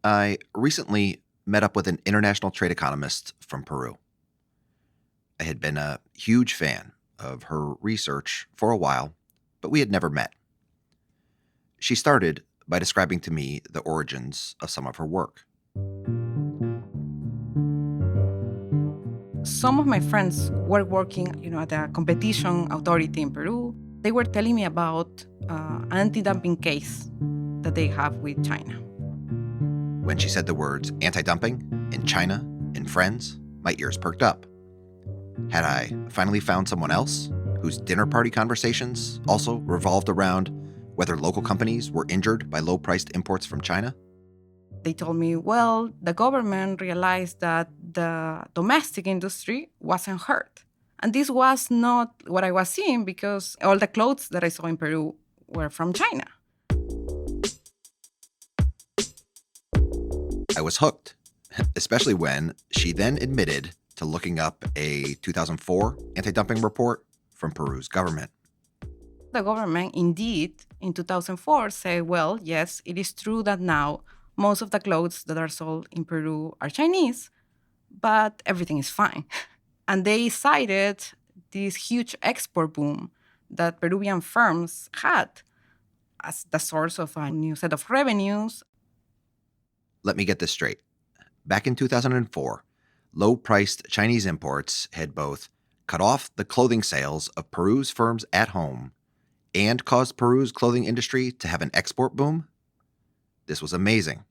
I recently met up with an international trade economist from Peru. I had been a huge fan of her research for a while, but we had never met. She started by describing to me the origins of some of her work. Some of my friends were working, at a competition authority in Peru. They were telling me about anti-dumping case that they have with China. When she said the words anti-dumping and China and friends, my ears perked up. Had I finally found someone else whose dinner party conversations also revolved around whether local companies were injured by low-priced imports from China? They told me, well, the government realized that the domestic industry wasn't hurt. And this was not what I was seeing because all the clothes that I saw in Peru were from China. I was hooked, especially when she then admitted to looking up a 2004 anti-dumping report from Peru's government. The government, indeed, in 2004 said, well, yes, it is true that now most of the clothes that are sold in Peru are Chinese, but everything is fine. And they cited this huge export boom that Peruvian firms had as the source of a new set of revenues. Let me get this straight. Back in 2004, low-priced Chinese imports had both cut off the clothing sales of Peru's firms at home and caused Peru's clothing industry to have an export boom? This was amazing.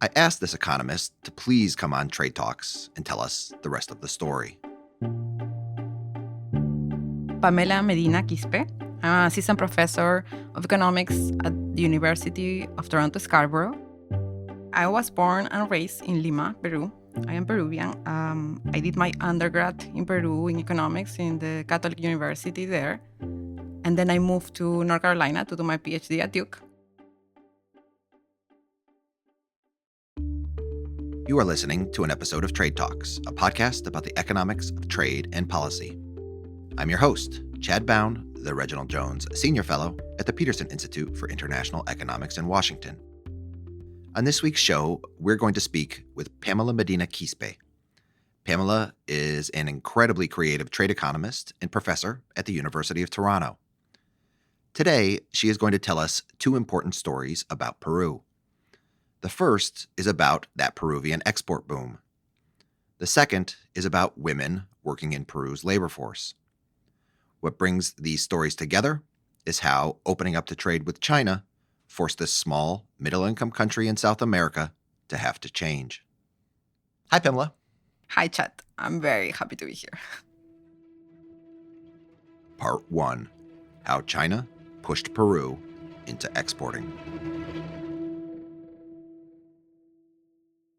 I asked this economist to please come on Trade Talks and tell us the rest of the story. Pamela Medina Quispe. I'm an assistant professor of economics at the University of Toronto, Scarborough. I was born and raised in Lima, Peru. I am Peruvian. I did my undergrad in Peru in economics in the Catholic University there. And then I moved to North Carolina to do my PhD at Duke. You are listening to an episode of Trade Talks, a podcast about the economics of trade and policy. I'm your host, Chad Bound, the Reginald Jones Senior Fellow at the Peterson Institute for International Economics in Washington. On this week's show, we're going to speak with Pamela Medina Quispe. Pamela is an incredibly creative trade economist and professor at the University of Toronto. Today, she is going to tell us two important stories about Peru. The first is about that Peruvian export boom. The second is about women working in Peru's labor force. What brings these stories together is how opening up to trade with China forced this small, middle-income country in South America to have to change. Hi, Pamela. Hi, Chad. I'm very happy to be here. Part 1. How China pushed Peru into exporting.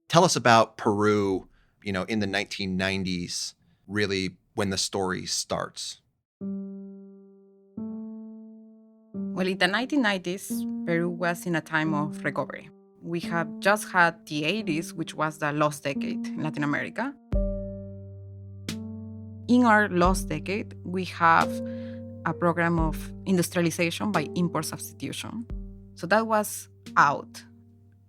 Tell us about Peru, in the 1990s, really when the story starts. Well, in the 1990s, Peru was in a time of recovery. We have just had the 80s, which was the lost decade in Latin America. In our lost decade, we have a program of industrialization by import substitution. So that was out.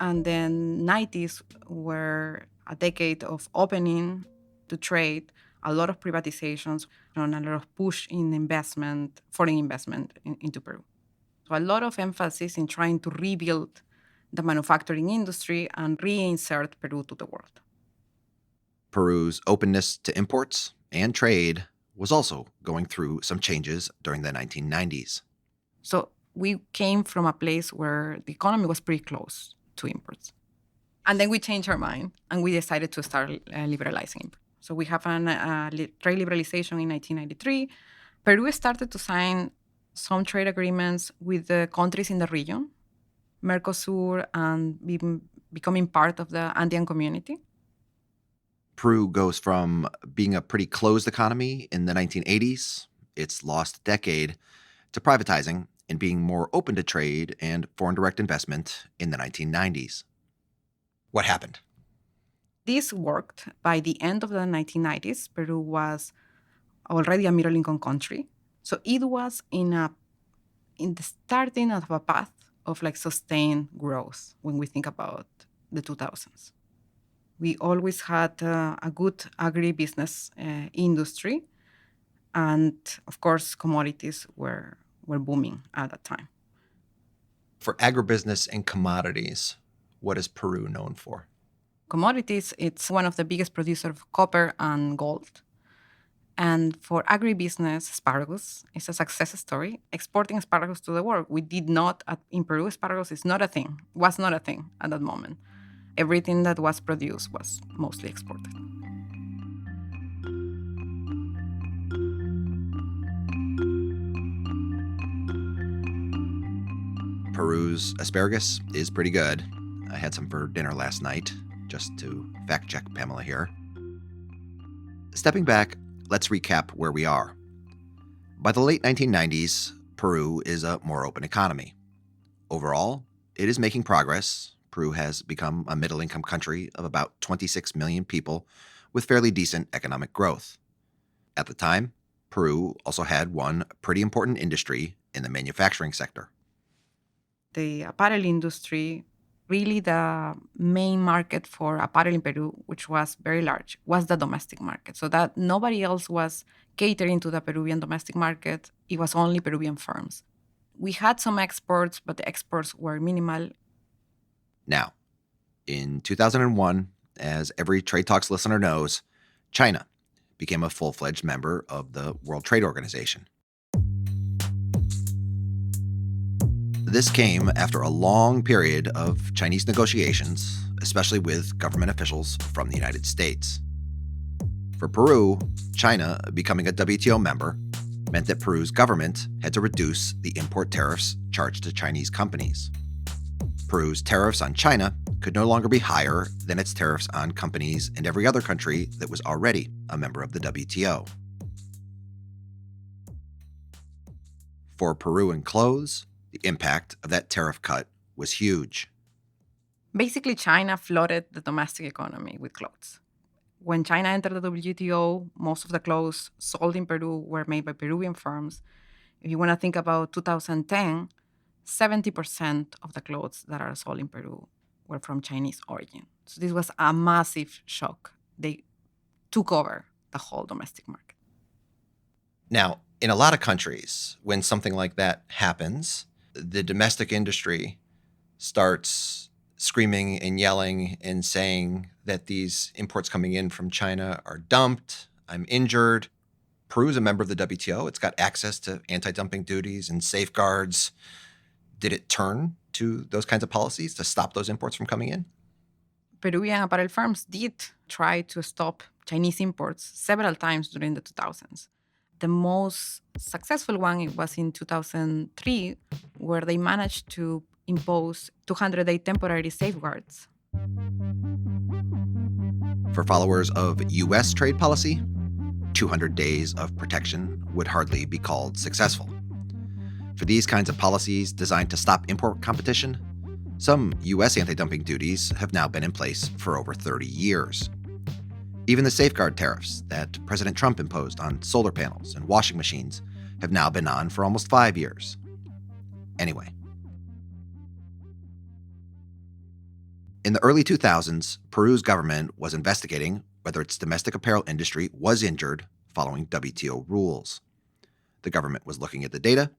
And then 90s were a decade of opening to trade, a lot of privatizations, and a lot of push in investment, foreign investment into Peru. So a lot of emphasis in trying to rebuild the manufacturing industry and reinsert Peru to the world. Peru's openness to imports and trade was also going through some changes during the 1990s. So we came from a place where the economy was pretty close to imports. And then we changed our mind and we decided to start liberalizing. So we have a trade liberalization in 1993. Peru started to sign some trade agreements with the countries in the region, Mercosur, and becoming part of the Andean community. Peru goes from being a pretty closed economy in the 1980s, its lost decade, to privatizing and being more open to trade and foreign direct investment in the 1990s. What happened? This worked. By the end of the 1990s, Peru was already a middle-income country. So it was in the starting of a path of sustained growth when we think about the 2000s. We always had a good agribusiness industry, and of course, commodities were booming at that time. For agribusiness and commodities, what is Peru known for? Commodities, it's one of the biggest producers of copper and gold. And for agribusiness, asparagus is a success story, exporting asparagus to the world. We did not, in Peru, asparagus is not a thing, was not a thing at that moment. Everything that was produced was mostly exported. Peru's asparagus is pretty good. I had some for dinner last night, just to fact check Pamela here. Stepping back, let's recap where we are. By the late 1990s, Peru is a more open economy. Overall, it is making progress. Peru has become a middle-income country of about 26 million people with fairly decent economic growth. At the time, Peru also had one pretty important industry in the manufacturing sector. The apparel industry, really the main market for apparel in Peru, which was very large, was the domestic market. So that nobody else was catering to the Peruvian domestic market. It was only Peruvian firms. We had some exports, but the exports were minimal. Now, in 2001, as every Trade Talks listener knows, China became a full-fledged member of the World Trade Organization. This came after a long period of Chinese negotiations, especially with government officials from the United States. For Peru, China becoming a WTO member meant that Peru's government had to reduce the import tariffs charged to Chinese companies. Peru's tariffs on China could no longer be higher than its tariffs on companies in every other country that was already a member of the WTO. For Peruvian clothes, the impact of that tariff cut was huge. Basically, China flooded the domestic economy with clothes. When China entered the WTO, most of the clothes sold in Peru were made by Peruvian firms. If you want to think about 2010, 70% of the clothes that are sold in Peru were from Chinese origin. So this was a massive shock. They took over the whole domestic market. Now, in a lot of countries, when something like that happens, the domestic industry starts screaming and yelling and saying that these imports coming in from China are dumped, I'm injured. Peru is a member of the WTO. It's got access to anti-dumping duties and safeguards. Did it turn to those kinds of policies to stop those imports from coming in? Peruvian apparel firms did try to stop Chinese imports several times during the 2000s. The most successful one was in 2003, where they managed to impose 200-day temporary safeguards. For followers of U.S. trade policy, 200 days of protection would hardly be called successful. For these kinds of policies designed to stop import competition, some U.S. anti-dumping duties have now been in place for over 30 years. Even the safeguard tariffs that President Trump imposed on solar panels and washing machines have now been on for almost 5 years. Anyway. In the early 2000s, Peru's government was investigating whether its domestic apparel industry was injured following WTO rules. The government was looking at the data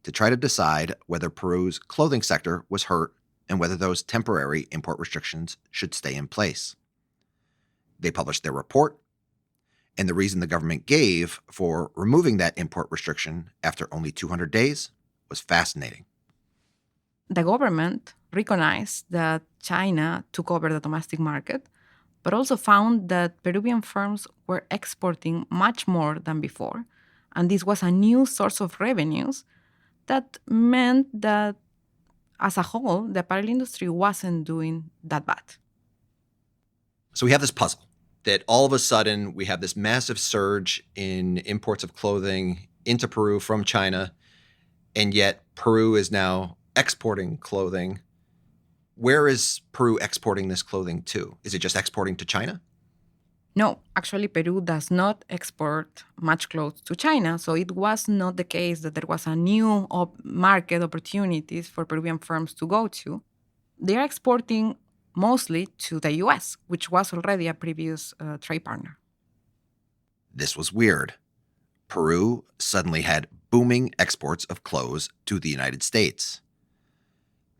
to try to decide whether Peru's clothing sector was hurt and whether those temporary import restrictions should stay in place. They published their report, and the reason the government gave for removing that import restriction after only 200 days was fascinating. The government recognized that China took over the domestic market, but also found that Peruvian firms were exporting much more than before, and this was a new source of revenues that meant that, as a whole, the apparel industry wasn't doing that bad. So we have this puzzle that all of a sudden we have this massive surge in imports of clothing into Peru from China, and yet Peru is now exporting clothing. Where is Peru exporting this clothing to? Is it just exporting to China? No, actually, Peru does not export much clothes to China, so it was not the case that there was a new market opportunities for Peruvian firms to go to. They are exporting mostly to the US, which was already a previous trade partner. This was weird. Peru suddenly had booming exports of clothes to the United States.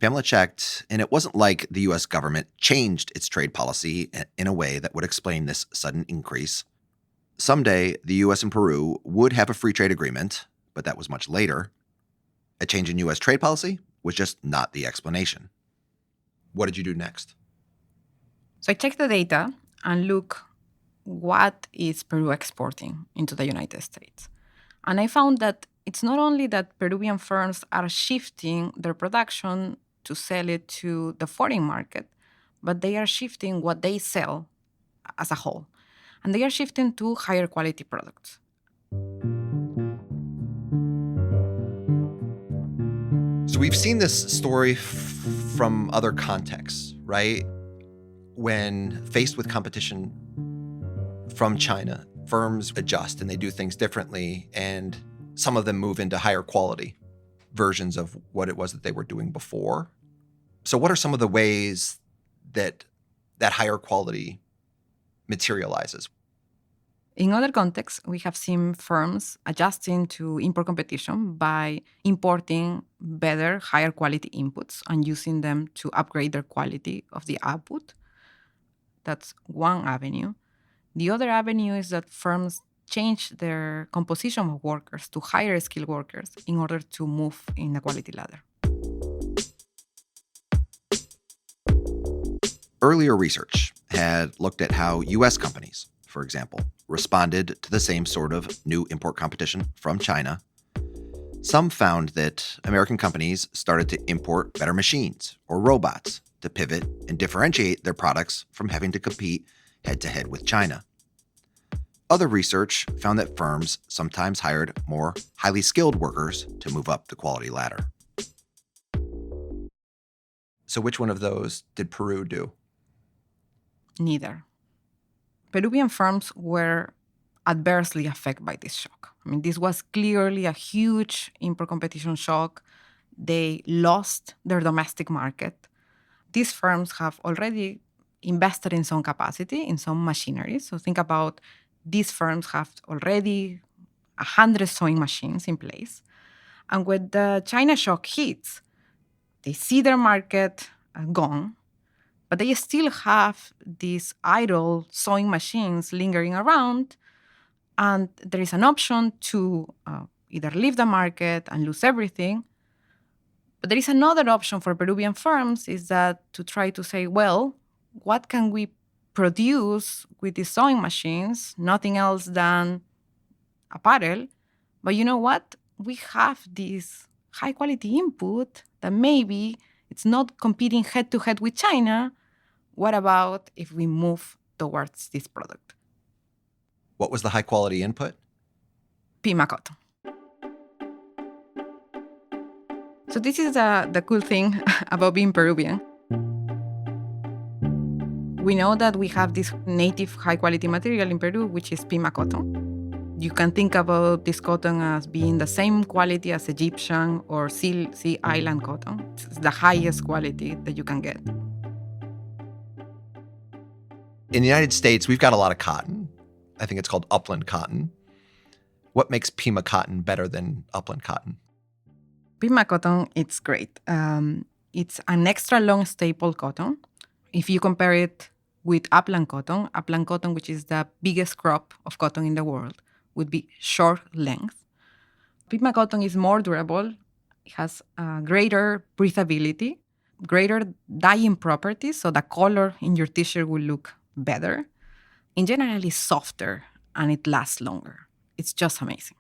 Pamela checked, and it wasn't like the US government changed its trade policy in a way that would explain this sudden increase. Someday, the US and Peru would have a free trade agreement, but that was much later. A change in US trade policy was just not the explanation. What did you do next? So I checked the data and look what is Peru exporting into the United States. And I found that it's not only that Peruvian firms are shifting their production to sell it to the foreign market, but they are shifting what they sell as a whole. And they are shifting to higher quality products. So we've seen this story from other contexts, right? When faced with competition from China, firms adjust and they do things differently, and some of them move into higher quality versions of what it was that they were doing before. So what are some of the ways that that higher quality materializes? In other contexts, we have seen firms adjusting to import competition by importing better, higher quality inputs and using them to upgrade their quality of the output. That's one avenue. The other avenue is that firms change their composition of workers to higher skilled workers in order to move in the quality ladder. Earlier research had looked at how US companies, for example, responded to the same sort of new import competition from China. Some found that American companies started to import better machines or robots to pivot and differentiate their products from having to compete head-to-head with China. Other research found that firms sometimes hired more highly skilled workers to move up the quality ladder. So which one of those did Peru do? Neither. Peruvian firms were adversely affected by this shock. I mean, this was clearly a huge import competition shock. They lost their domestic market. These firms have already invested in some capacity, in some machinery. So think about these firms have already 100 sewing machines in place. And when the China shock hits, they see their market gone, but they still have these idle sewing machines lingering around. And there is an option to either leave the market and lose everything. But there is another option for Peruvian firms is that to try to say, well, what can we produce with these sewing machines? Nothing else than apparel. But you know what? We have this high quality input that maybe it's not competing head to head with China. What about if we move towards this product? What was the high quality input? Pima cotton. So this is the cool thing about being Peruvian. We know that we have this native high-quality material in Peru, which is Pima cotton. You can think about this cotton as being the same quality as Egyptian or Sea Island cotton. It's the highest quality that you can get. In the United States, we've got a lot of cotton. I think it's called upland cotton. What makes Pima cotton better than upland cotton? Pima cotton, it's great. It's an extra long staple cotton. If you compare it with upland cotton, which is the biggest crop of cotton in the world, would be short length. Pima cotton is more durable. It has greater breathability, greater dyeing properties, so the color in your t-shirt will look better. In general, it's softer and it lasts longer. It's just amazing.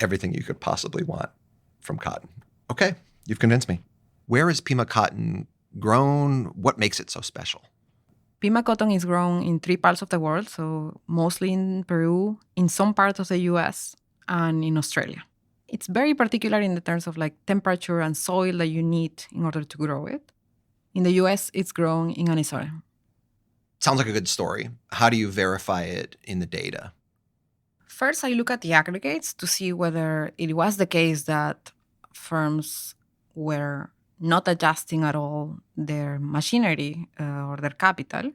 Everything you could possibly want from cotton. Okay, you've convinced me. Where is Pima cotton grown? What makes it so special? Pima cotton is grown in 3 parts of the world, so mostly in Peru, in some parts of the US, and in Australia. It's very particular in the terms of like temperature and soil that you need in order to grow it. In the US, it's grown in Arizona. Sounds like a good story. How do you verify it in the data? First, I look at the aggregates to see whether it was the case that firms were not adjusting at all their machinery or their capital.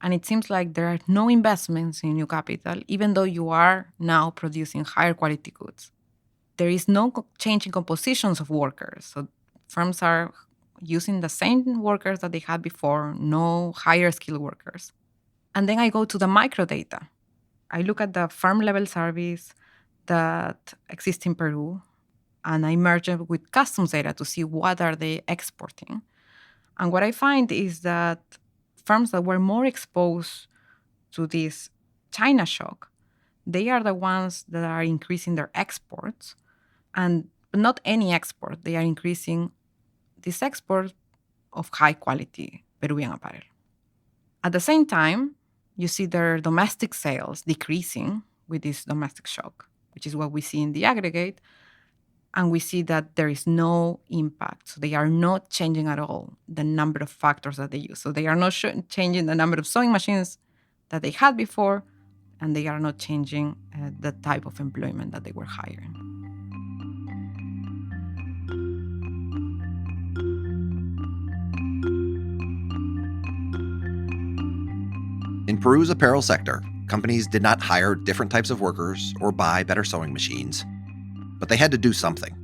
And it seems like there are no investments in new capital, even though you are now producing higher quality goods. There is no change in compositions of workers. So firms are using the same workers that they had before, no higher skilled workers. And then I go to the microdata. I look at the firm level surveys that exist in Peru, and I merge it with customs data to see what are they exporting. And what I find is that firms that were more exposed to this China shock, they are the ones that are increasing their exports, and not any export. They are increasing this export of high quality Peruvian apparel. At the same time, you see their domestic sales decreasing with this domestic shock, which is what we see in the aggregate. And we see that there is no impact. So they are not changing at all the number of factors that they use. So they are not changing the number of sewing machines that they had before, and they are not changing the type of employment that they were hiring. In Peru's apparel sector, companies did not hire different types of workers or buy better sewing machines, but they had to do something.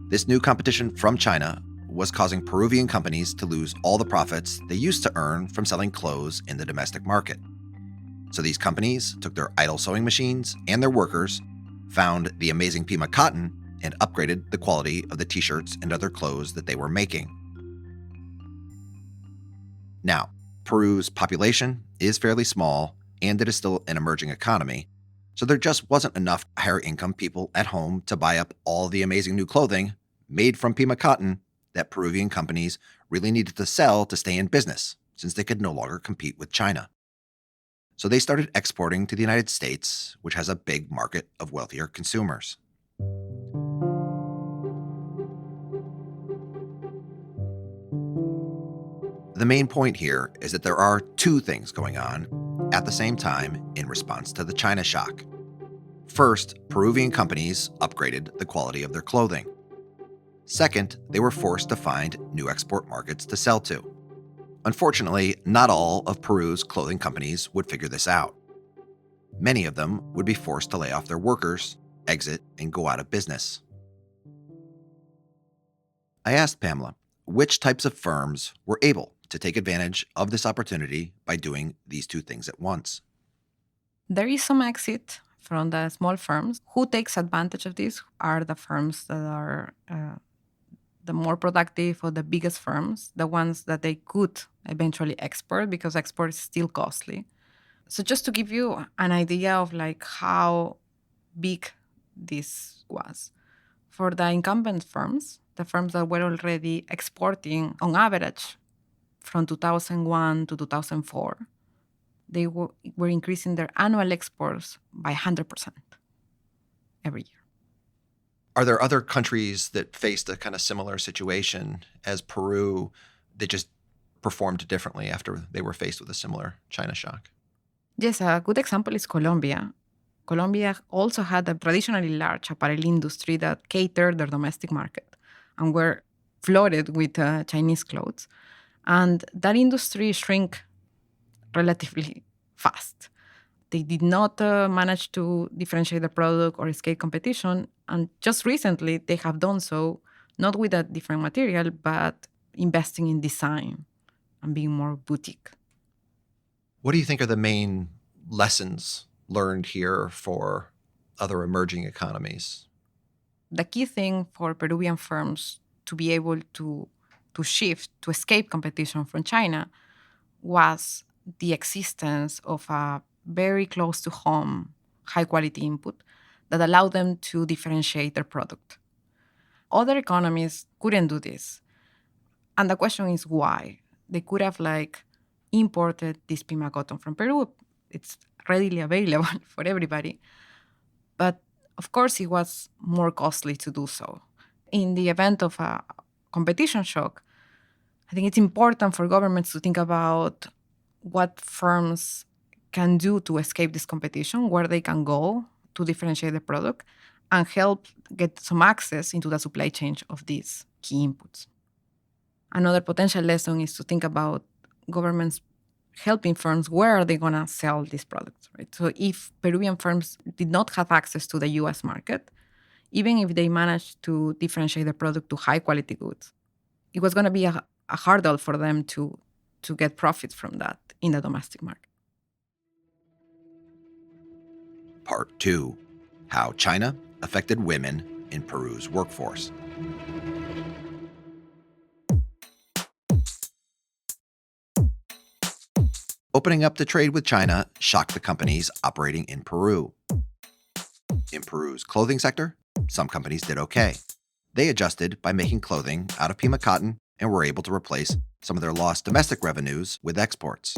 This new competition from China was causing Peruvian companies to lose all the profits they used to earn from selling clothes in the domestic market. So these companies took their idle sewing machines and their workers, found the amazing Pima cotton, and upgraded the quality of the t-shirts and other clothes that they were making. Now, Peru's population is fairly small, and it is still an emerging economy, so there just wasn't enough higher income people at home to buy up all the amazing new clothing made from Pima cotton that Peruvian companies really needed to sell to stay in business, since they could no longer compete with China. So they started exporting to the United States, which has a big market of wealthier consumers. The main point here is that there are two things going on at the same time in response to the China shock. First, Peruvian companies upgraded the quality of their clothing. Second, they were forced to find new export markets to sell to. Unfortunately, not all of Peru's clothing companies would figure this out. Many of them would be forced to lay off their workers, exit, and go out of business. I asked Pamela which types of firms were able to take advantage of this opportunity by doing these two things at once. There is some exit from the small firms. Who takes advantage of this are the firms that are the more productive or the biggest firms, the ones that they could eventually export, because export is still costly. So just to give you an idea of like how big this was, for the incumbent firms, the firms that were already exporting on average from 2001 to 2004, they were increasing their annual exports by 100% every year. Are there other countries that faced a kind of similar situation as Peru that just performed differently after they were faced with a similar China shock? Yes, a good example is Colombia. Colombia also had a traditionally large apparel industry that catered their domestic market and were flooded with Chinese clothes. And that industry shrank relatively fast. They did not manage to differentiate the product or escape competition. And just recently, they have done so, not with a different material, but investing in design and being more boutique. What do you think are the main lessons learned here for other emerging economies? The key thing for Peruvian firms to be able to shift, to escape competition from China, was the existence of a very close to home, high quality input that allowed them to differentiate their product. Other economies couldn't do this. And the question is why? They could have imported this Pima cotton from Peru. It's readily available for everybody. But of course, it was more costly to do so. In the event of a competition shock, I think it's important for governments to think about what firms can do to escape this competition, where they can go to differentiate the product, and help get some access into the supply chain of these key inputs. Another potential lesson is to think about governments helping firms, where are they going to sell these products, right? So if Peruvian firms did not have access to the US market, even if they managed to differentiate their product to high quality goods, it was going to be a hurdle for them to get profits from that in the domestic market. Part 2: How China affected women in Peru's workforce. Opening up the trade with China shocked the companies operating in Peru. In Peru's clothing sector, some companies did okay. They adjusted by making clothing out of Pima cotton and were able to replace some of their lost domestic revenues with exports.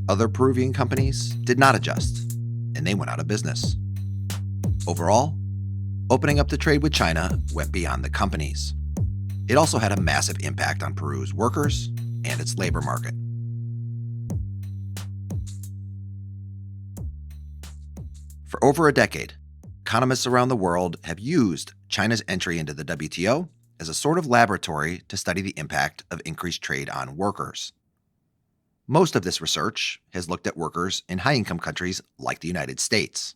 Other Peruvian companies did not adjust, and they went out of business. Overall, opening up the trade with China went beyond the companies. It also had a massive impact on Peru's workers and its labor market. For over a decade, economists around the world have used China's entry into the WTO as a sort of laboratory to study the impact of increased trade on workers. Most of this research has looked at workers in high-income countries like the United States.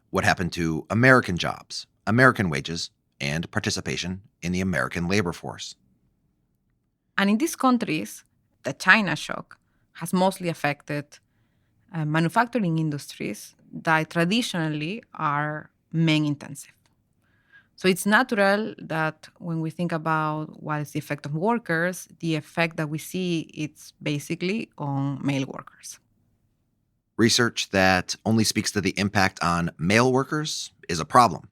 What happened to American jobs, American wages, and participation in the American labor force? And in these countries, the China shock has mostly affected manufacturing industries that traditionally are men-intensive. So it's natural that when we think about what is the effect of workers, the effect that we see it's basically on male workers. Research that only speaks to the impact on male workers is a problem.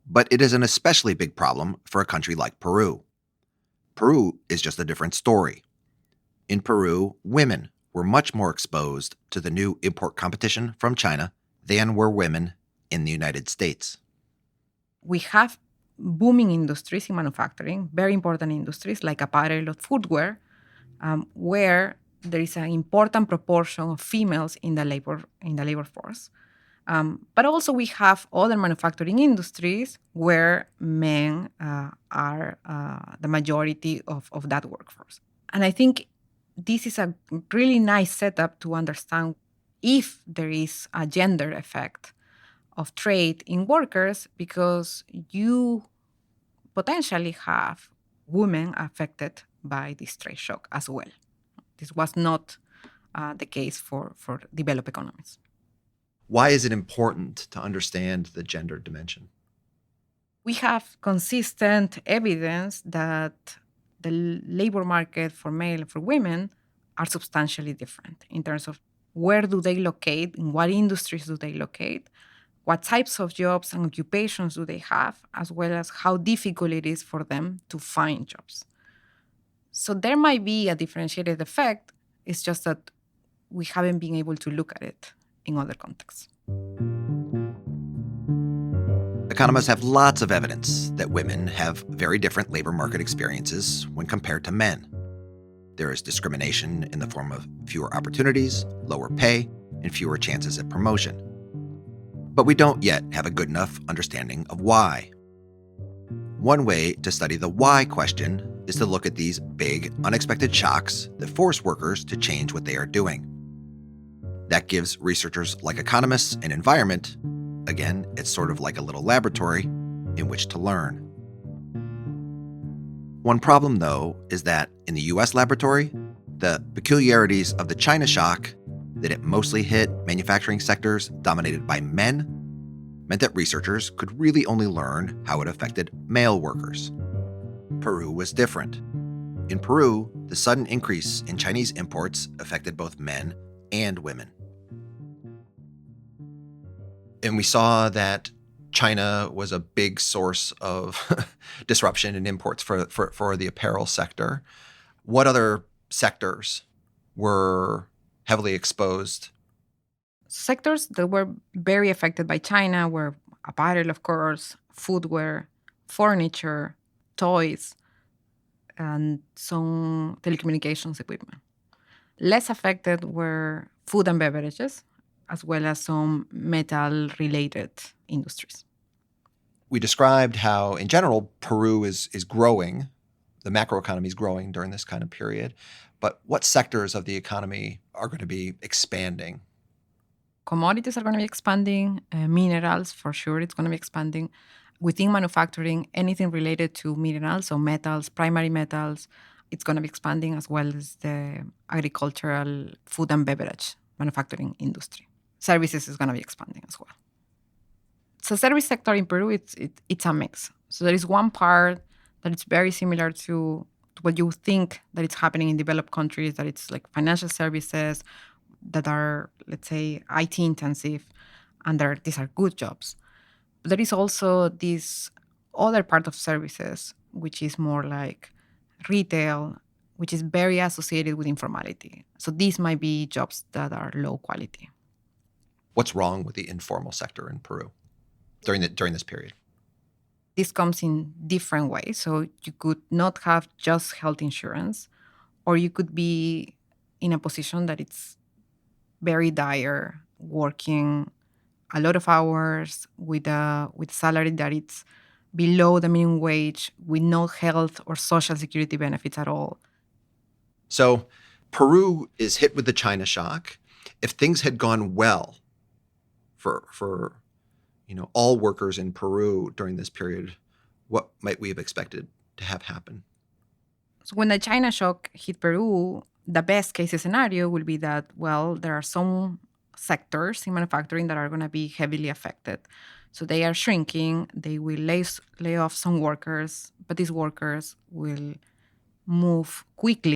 But it is an especially big problem for a country like Peru. Peru is just a different story. In Peru, women were much more exposed to the new import competition from China than were women in the United States. We have booming industries in manufacturing, very important industries like apparel or footwear, where there is an important proportion of females in the labor force. But also we have other manufacturing industries where men are the majority of that workforce. And I think this is a really nice setup to understand if there is a gender effect of trade in workers, because you potentially have women affected by this trade shock as well. This was not the case for developed economies. Why is it important to understand the gender dimension? We have consistent evidence that the labor market for male and for women are substantially different in terms of where do they locate, in what industries do they locate, what types of jobs and occupations do they have, as well as how difficult it is for them to find jobs. So there might be a differentiated effect. It's just that we haven't been able to look at it in other contexts. Economists have lots of evidence that women have very different labor market experiences when compared to men. There is discrimination in the form of fewer opportunities, lower pay, and fewer chances at promotion. But we don't yet have a good enough understanding of why. One way to study the why question is to look at these big, unexpected shocks that force workers to change what they are doing. That gives researchers like economists an environment. Again, it's sort of like a little laboratory in which to learn. One problem, though, is that in the US laboratory, the peculiarities of the China shock, that it mostly hit manufacturing sectors dominated by men, meant that researchers could really only learn how it affected male workers. Peru was different. In Peru, the sudden increase in Chinese imports affected both men and women. And we saw that China was a big source of disruption in imports for the apparel sector. What other sectors were heavily exposed? Sectors that were very affected by China were apparel, of course, footwear, furniture, toys, and some telecommunications equipment. Less affected were food and beverages, as well as some metal-related industries. We described how, in general, Peru is growing the macroeconomy is growing during this kind of period. But what sectors of the economy are going to be expanding? Commodities are going to be expanding. Minerals, for sure, it's going to be expanding. Within manufacturing, anything related to minerals, so metals, primary metals, it's going to be expanding, as well as the agricultural, food and beverage manufacturing industry. Services is going to be expanding as well. So service sector in Peru, it's a mix. So there is one part that it's very similar to what you think that it's happening in developed countries, that it's like financial services that are, let's say, IT intensive, and these are good jobs. But there is also this other part of services, which is more like retail, which is very associated with informality. So these might be jobs that are low quality. What's wrong with the informal sector in Peru during this period? This comes in different ways. So you could not have just health insurance, or you could be in a position that it's very dire, working a lot of hours with salary that it's below the minimum wage, with no health or social security benefits at all. So Peru is hit with the China shock. If things had gone well for all workers in Peru during this period, what might we have expected to have happen? So when the China shock hit Peru, the best case scenario will be that, well, there are some sectors in manufacturing that are going to be heavily affected. So they are shrinking, they will lay off some workers, but these workers will move quickly